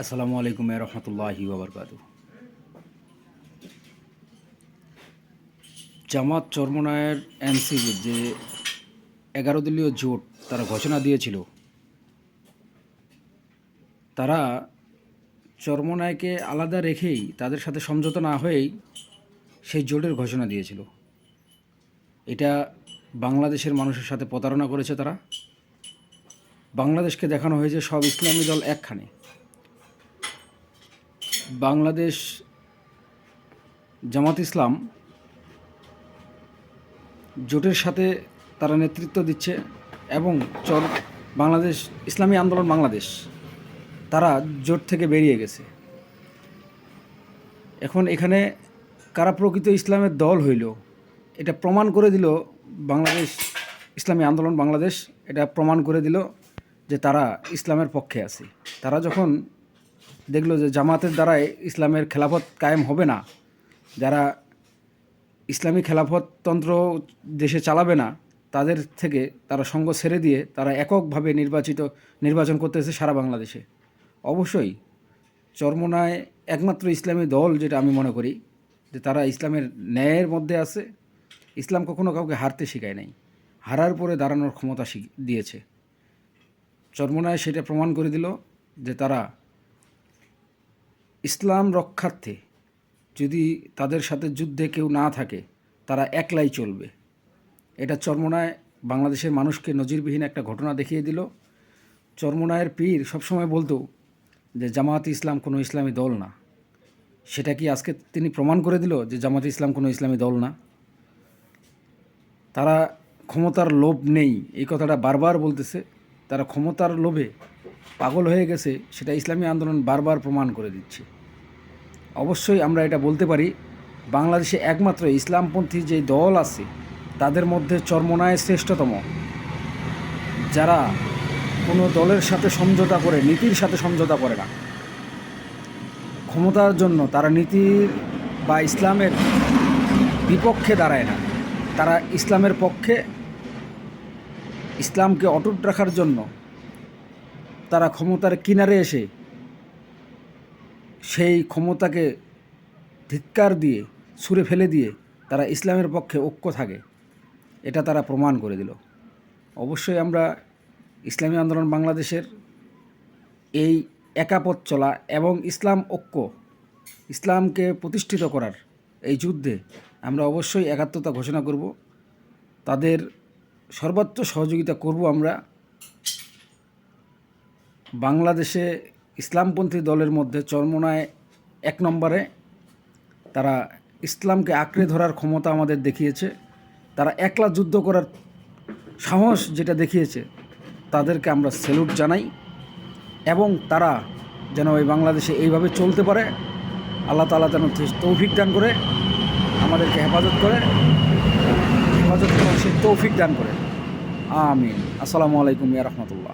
আসসালামু আলাইকুম রহমতুল্লাহি ওবরকাতুহু। জামাত চরমনায়ের এনসিপির যে 11 দলীয় জোট তারা ঘোষণা দিয়েছিল, তারা চরমনায়কে আলাদা রেখেই তাদের সাথে সমঝোতা না হয়েই সেই জোটের ঘোষণা দিয়েছিল। এটা বাংলাদেশের মানুষের সাথে প্রতারণা করেছে তারা। বাংলাদেশকে দেখানো হয়েছে সব ইসলামী দল একখানে। বাংলাদেশ জামাত ইসলাম জোটের সাথে তারা নেতৃত্ব দিচ্ছে এবং বাংলাদেশ ইসলামী আন্দোলন বাংলাদেশ তারা জোট থেকে বেরিয়ে গেছে। এখন এখানে কারা প্রকৃত ইসলামের দল হইল এটা প্রমাণ করে দিল বাংলাদেশ ইসলামী আন্দোলন বাংলাদেশ। এটা প্রমাণ করে দিল যে তারা ইসলামের পক্ষে আছে। তারা যখন দেখলো যে জামাতের দ্বারাই ইসলামের খেলাফত কায়েম হবে না, যারা ইসলামী খেলাফততন্ত্র দেশে চালাবে না, তাদের থেকে তারা সঙ্গ ছেড়ে দিয়ে তারা এককভাবে নির্বাচন করতেছে সারা বাংলাদেশে। অবশ্যই চরমোনায় একমাত্র ইসলামী দল যেটা আমি মনে করি যে তারা ইসলামের ন্যায়ের মধ্যে আছে। ইসলাম কখনো কাউকে হারতে শেখায় নাই, হারার পরে দাঁড়ানোর ক্ষমতা দিয়েছে। চরমোনায় সেটা প্রমাণ করে দিল যে তারা ইসলাম রক্ষার্থে যদি তাদের সাথে যুদ্ধে কেউ না থাকে তারা একলাই চলবে। এটা চরমোনায় বাংলাদেশের মানুষকে নজিরবিহীন একটা ঘটনা দেখিয়ে দিল। চরমোনায়ের পীর সবসময় বলতো যে জামাত ইসলাম কোনো ইসলামী দল না। সেটা কি আজকে তিনি প্রমাণ করে দিল যে জামাত ইসলাম কোনো ইসলামী দল না? তারা ক্ষমতার লোভ নেই এই কথাটা বারবার বলতেছে। তারা ক্ষমতার লোভে পাগল হয়ে গেছে, সেটা ইসলামী আন্দোলন বারবার প্রমাণ করে দিচ্ছে। অবশ্যই আমরা এটা বলতে পারি, বাংলাদেশে একমাত্র ইসলামপন্থী যে দল আছে তাদের মধ্যে চরমোনায় শ্রেষ্ঠতম। যারা কোনো দলের সাথে সমঝোতা করে, নীতির সাথে সমঝোতা করে না, ক্ষমতার জন্য তারা নীতির বা ইসলামের বিপক্ষে দাঁড়ায় না, তারা ইসলামের পক্ষে, ইসলামকে অটুট রাখার জন্য তারা ক্ষমতার কিনারে এসে সেই ক্ষমতাকে ধিক্কার দিয়ে ছুঁড়ে ফেলে দিয়ে তারা ইসলামের পক্ষে ঐক্য থাকে। এটা তারা প্রমাণ করে দিল। অবশ্যই আমরা ইসলামী আন্দোলন বাংলাদেশের এই একা পথ চলা এবং ইসলাম ঐক্য, ইসলামকে প্রতিষ্ঠিত করার এই যুদ্ধে আমরা অবশ্যই একাত্মতা ঘোষণা করব। তাদের সর্বোচ্চ সহযোগিতা করব আমরা। বাংলাদেশে ইসলামপন্থী দলের মধ্যে চরমোনায় 1 নম্বরে। তারা ইসলামকে আঁকড়ে ধরার ক্ষমতা আমাদের দেখিয়েছে। তারা একলা যুদ্ধ করার সাহস যেটা দেখিয়েছে, তাদেরকে আমরা স্যালুট জানাই। এবং তারা যেন এই বাংলাদেশে এইভাবে চলতে পারে, আল্লাহ তাআলা যেন তৌফিক দান করে, আমাদেরকে হেফাজত করার সেই তৌফিক দান করে। আমিন। আসসালামু আলাইকুম ইয়া রাহমাতুল্লাহ।